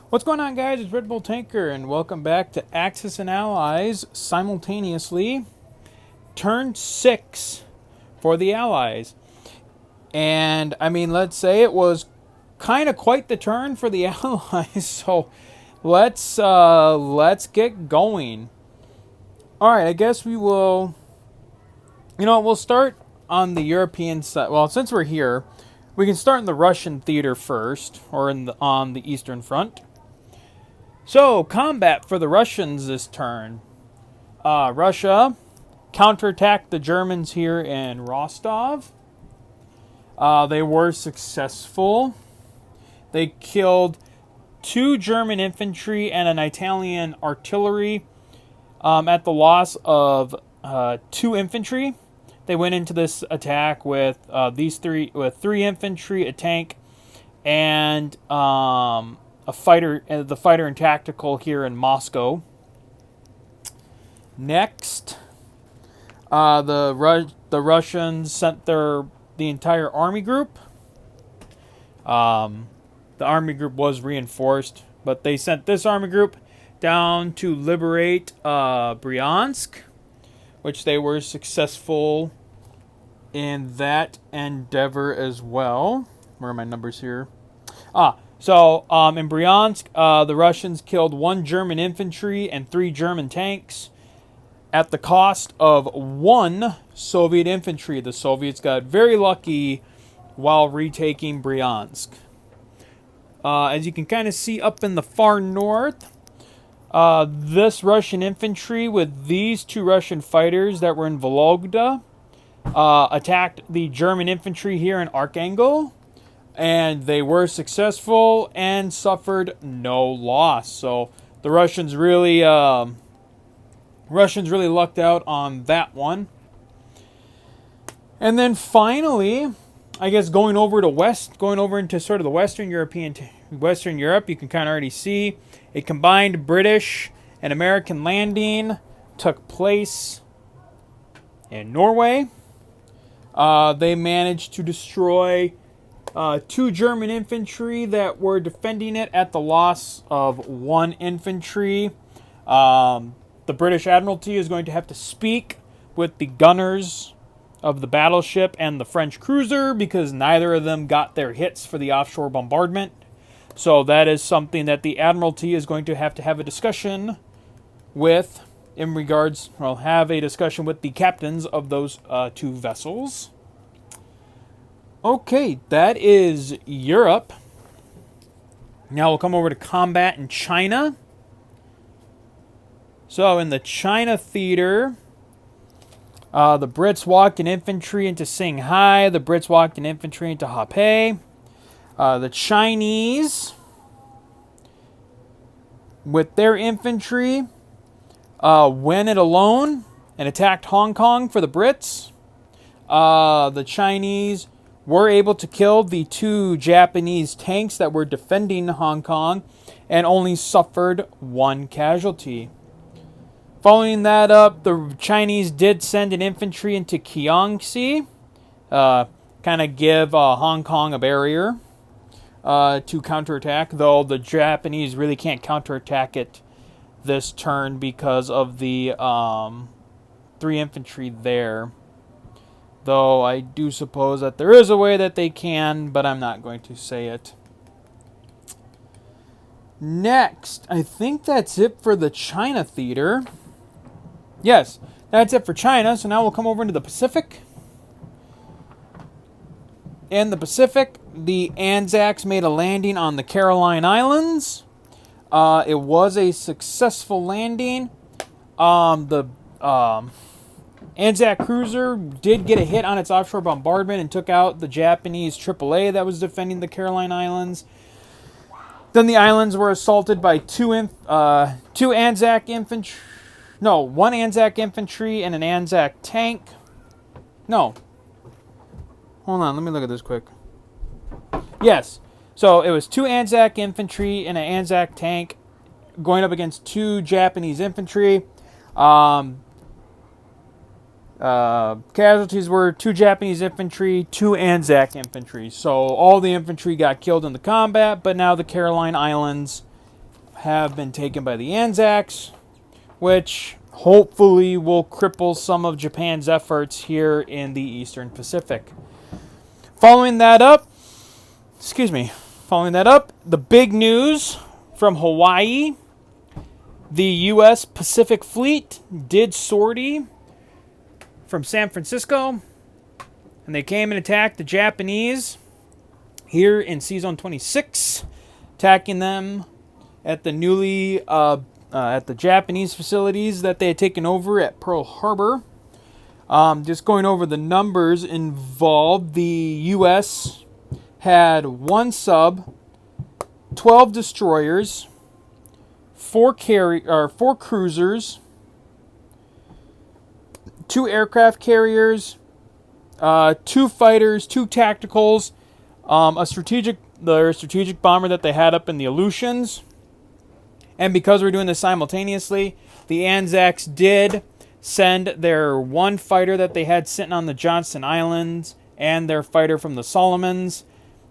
What's going on, guys? It's Red Bull Tanker, and welcome back to Axis and Allies simultaneously. Turn 6 for the Allies. And, I mean, let's say it was kind of quite the turn for the Allies, so let's get going. Alright, I guess we will... we'll start on the European side. Well, since we're here, we can start in the Russian theater first, or on the Eastern Front. So, combat for the Russians this turn. Russia counterattacked the Germans here in Rostov. They were successful. They killed 2 German infantry and an Italian artillery at the loss of 2 infantry. They went into this attack with 3 infantry, a tank, and a fighter, the fighter and tactical here in Moscow. Next, the Russians sent the entire army group. The army group was reinforced, but they sent this army group down to liberate Bryansk, which they were successful in that endeavor as well. Where are my numbers here? So, in Bryansk, the Russians killed 1 German infantry and 3 German tanks at the cost of 1 Soviet infantry. The Soviets got very lucky while retaking Bryansk. As you can kind of see up in the far north, this Russian infantry with these 2 Russian fighters that were in Vologda attacked the German infantry here in Archangel. And they were successful and suffered no loss. So the Russians really lucked out on that one. And then finally, I guess going over into sort of the Western Europe, you can kind of already see a combined British and American landing took place in Norway. They managed to destroy 2 German infantry that were defending it at the loss of 1 infantry. The British Admiralty is going to have to speak with the gunners of the battleship and the French cruiser because neither of them got their hits for the offshore bombardment. So that is something that the Admiralty is going to have a discussion with have a discussion with the captains of those 2 vessels. Okay, that is Europe. Now we'll come over to combat in China. So in the China theater, the Brits walked in infantry into Shanghai. The Brits walked in infantry into Hapei. The Chinese, with their infantry, went it alone and attacked Hong Kong for the Brits. The Chinese were able to kill the 2 Japanese tanks that were defending Hong Kong and only suffered 1 casualty. Following that up, the Chinese did send an infantry into Kiangsi, kind of give Hong Kong a barrier to counterattack, though the Japanese really can't counterattack it this turn because of the 3 infantry there. Though I do suppose that there is a way that they can, but I'm not going to say it. Next, I think that's it for the China theater. Yes, that's it for China. So now we'll come over into the Pacific. In the Pacific, the Anzacs made a landing on the Caroline Islands. It was a successful landing. The Anzac cruiser did get a hit on its offshore bombardment and took out the Japanese AAA that was defending the Caroline Islands. Then the islands were assaulted by 1 Anzac infantry and an Anzac tank. No. Hold on, let me look at this quick. Yes. So it was 2 Anzac infantry and an Anzac tank going up against 2 Japanese infantry. Casualties were 2 Japanese infantry, 2 Anzac infantry. So all the infantry got killed in the combat, but now the Caroline Islands have been taken by the Anzacs, which hopefully will cripple some of Japan's efforts here in the Eastern Pacific. Following that up, the big news from Hawaii, the U.S. Pacific Fleet did sortie from San Francisco, and they came and attacked the Japanese here in Seizon 26, attacking them at the at the Japanese facilities that they had taken over at Pearl Harbor. Just going over the numbers involved, the U.S. had 1 sub, 12 destroyers, 4 cruisers, 2 aircraft carriers, 2 fighters, 2 tacticals, the strategic bomber that they had up in the Aleutians. And because we're doing this simultaneously, the Anzacs did send their 1 fighter that they had sitting on the Johnston Islands and their fighter from the Solomons.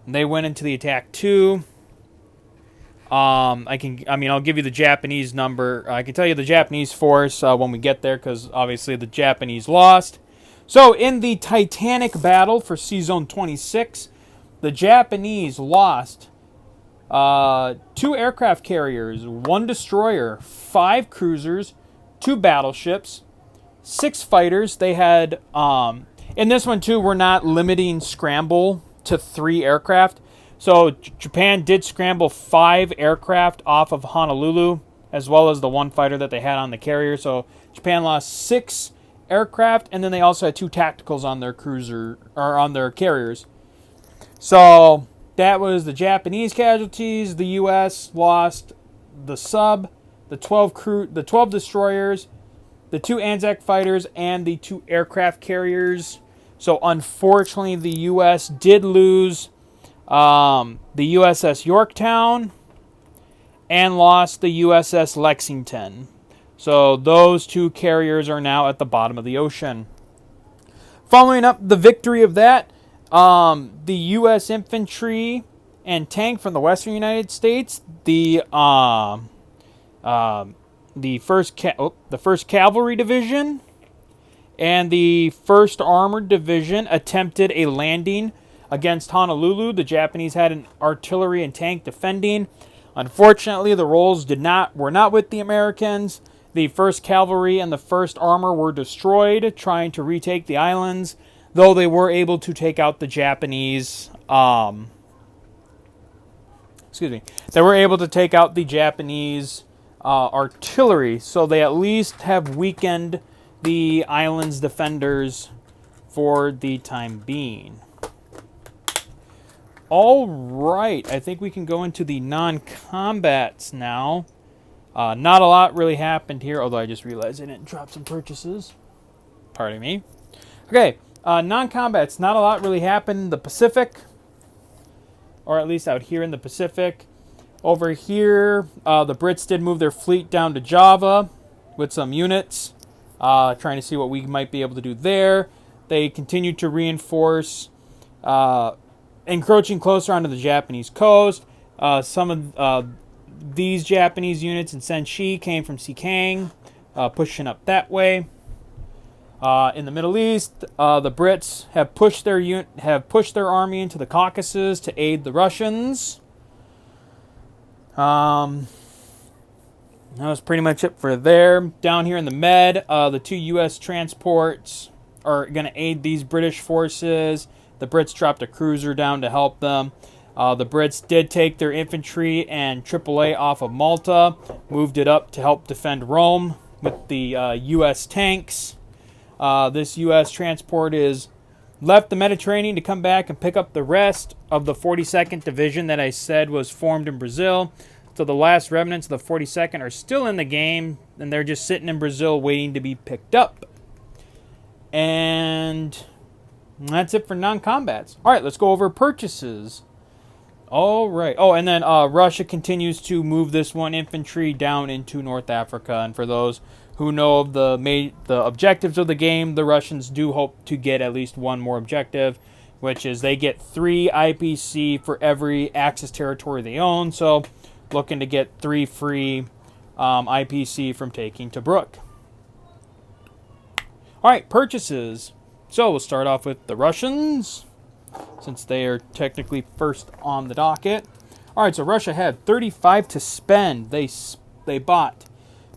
They went into the attack too. I'll give you the Japanese number. I can tell you the Japanese force when we get there, because obviously the Japanese lost. So in the Titanic battle for Seizon 26, the Japanese lost 2 aircraft carriers, 1 destroyer, 5 cruisers, 2 battleships, 6 fighters. They had, in this one too, we're not limiting scramble to 3 aircraft. So Japan did scramble 5 aircraft off of Honolulu, as well as the 1 fighter that they had on the carrier. So Japan lost 6 aircraft, and then they also had 2 tacticals on their cruiser, or on their carriers. So that was the Japanese casualties. The U.S. lost the sub, the 12 destroyers, the 2 Anzac fighters, and the 2 aircraft carriers. So unfortunately, the U.S. did lose the USS Yorktown and lost the USS Lexington. So those 2 carriers are now at the bottom of the ocean. Following up the victory of that, the U.S. infantry and tank from the Western United States, the first Cavalry Division and the 1st Armored Division attempted a landing against Honolulu. The Japanese had an artillery and tank defending. Unfortunately, the roles were not with the Americans. The 1st Cavalry and the 1st Armor were destroyed trying to retake the islands, though they were able to take out the Japanese. They were able to take out the Japanese artillery, so they at least have weakened the island's defenders for the time being. All right, I think we can go into the non-combats now. Not a lot really happened here, although I just realized I didn't drop some purchases. Pardon me. Okay, non-combats. Not a lot really happened in the Pacific, or at least out here in the Pacific. Over here, the Brits did move their fleet down to Java with some units, trying to see what we might be able to do there. They continued to reinforce, encroaching closer onto the Japanese coast. Some of these Japanese units in Senshi came from Sikang, pushing up that way. In the Middle East, the Brits have pushed their army into the Caucasus to aid the Russians. That was pretty much it for there. Down here in the Med, the 2 U.S. transports are going to aid these British forces. The Brits dropped a cruiser down to help them. The Brits did take their infantry and AAA off of Malta, moved it up to help defend Rome with the U.S. tanks. This U.S. transport is left the Mediterranean to come back and pick up the rest of the 42nd Division that I said was formed in Brazil. So the last remnants of the 42nd are still in the game, and they're just sitting in Brazil waiting to be picked up. And that's it for non-combats. All right, let's go over purchases. All right. Oh, and then Russia continues to move this 1 infantry down into North Africa. And for those who know of the objectives of the game, the Russians do hope to get at least 1 more objective, which is they get 3 IPC for every Axis territory they own. So looking to get 3 free IPC from taking Tobruk. All right, purchases. So we'll start off with the Russians, since they are technically first on the docket. All right, so Russia had 35 to spend. They bought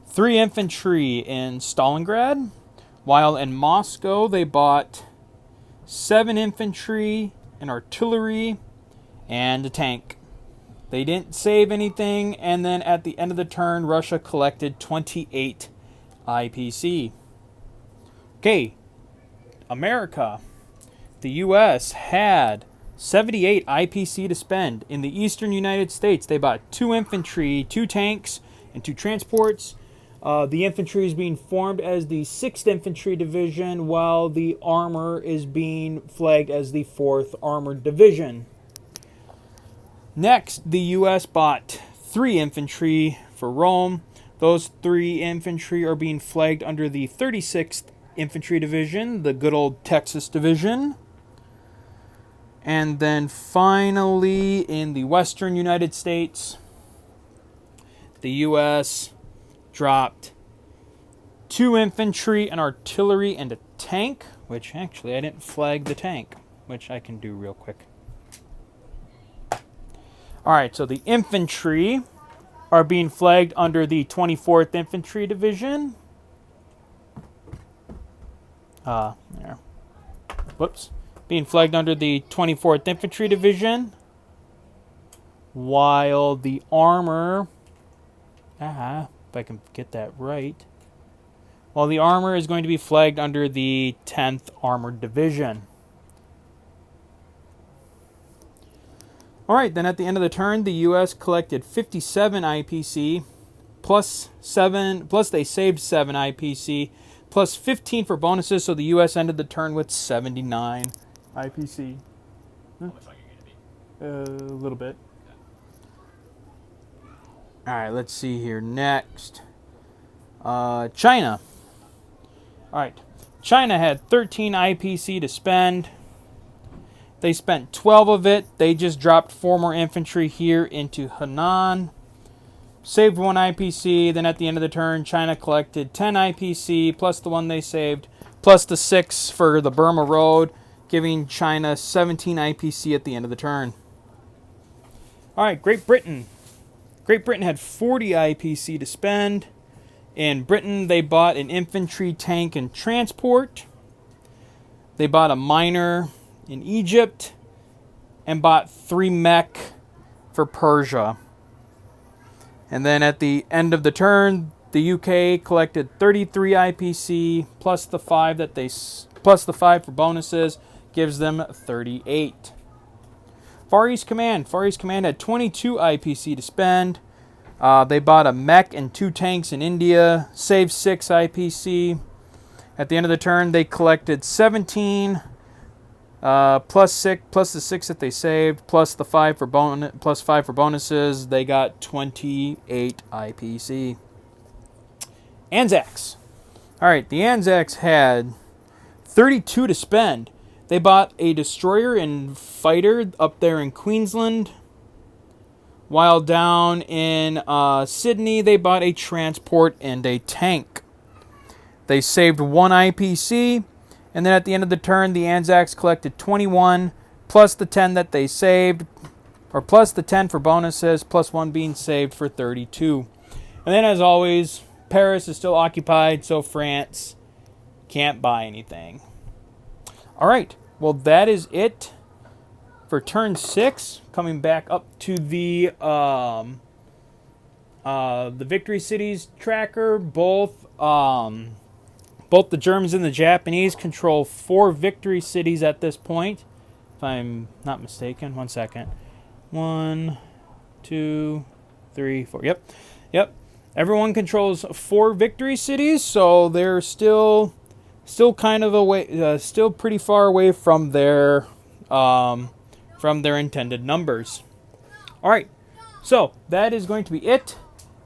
3 infantry in Stalingrad, while in Moscow they bought 7 infantry, an artillery, and a tank. They didn't save anything, and then at the end of the turn, Russia collected 28 IPC. Okay, America. The U.S. had 78 IPC to spend. In the eastern United States, they bought 2 infantry, 2 tanks, and 2 transports. The infantry is being formed as the 6th Infantry Division, while the armor is being flagged as the 4th Armored Division. Next, the U.S. bought 3 infantry for Rome. Those 3 infantry are being flagged under the 36th Infantry Division, the good old Texas Division. And then finally, in the western United States, the U.S. dropped 2 infantry, an artillery, and a tank, which actually I didn't flag the tank, which I can do real quick. All right, so the infantry are being flagged under the 24th Infantry Division. There. Whoops. Being flagged under the 24th Infantry Division, while the armor, if I can get that right, while the armor is going to be flagged under the 10th Armored Division. All right, then at the end of the turn, the U.S. collected 57 IPC, plus they saved 7 IPC, plus 15 for bonuses, so the U.S. ended the turn with 79 IPC. How much longer are you going to be? A little bit. All right, let's see here. Next, China. All right, China had 13 IPC to spend. They spent 12 of it. They just dropped 4 more infantry here into Henan. Saved 1 IPC. Then at the end of the turn, China collected 10 IPC, plus the 1 they saved, plus the 6 for the Burma Road, giving China 17 IPC at the end of the turn. All right, Great Britain. Great Britain had 40 IPC to spend. In Britain, they bought an infantry, tank, and transport. They bought a miner in Egypt and bought 3 mech for Persia. And then at the end of the turn, the UK collected 33 IPC plus the 5 for bonuses, gives them 38. Far East Command. Far East Command had 22 IPC to spend. They bought a mech and 2 tanks in India, saved 6 IPC. At the end of the turn, they collected 17 plus the 6 that they saved, plus the 5 for bonuses. They got 28 IPC. Anzacs. All right, the Anzacs had 32 to spend. They bought a destroyer and fighter up there in Queensland, while down in Sydney they bought a transport and a tank. They saved 1 IPC. And then at the end of the turn, the Anzacs collected 21, plus the 10 that they saved, or plus the 10 for bonuses, plus 1 being saved for 32. And then, as always, Paris is still occupied, so France can't buy anything. All right, well, that is it for turn 6. Coming back up to the Victory Cities tracker, both the Germans and the Japanese control 4 victory cities at this point, if I'm not mistaken. 1 second. 1, 2, 3, 4. Yep. Everyone controls 4 victory cities, so they're still kind of away, still pretty far away from their intended numbers. All right, so that is going to be it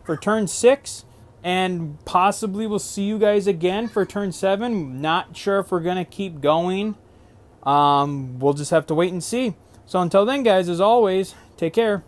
for turn 6. And possibly we'll see you guys again for turn 7. Not sure if we're going to keep going. We'll just have to wait and see. So until then, guys, as always, take care.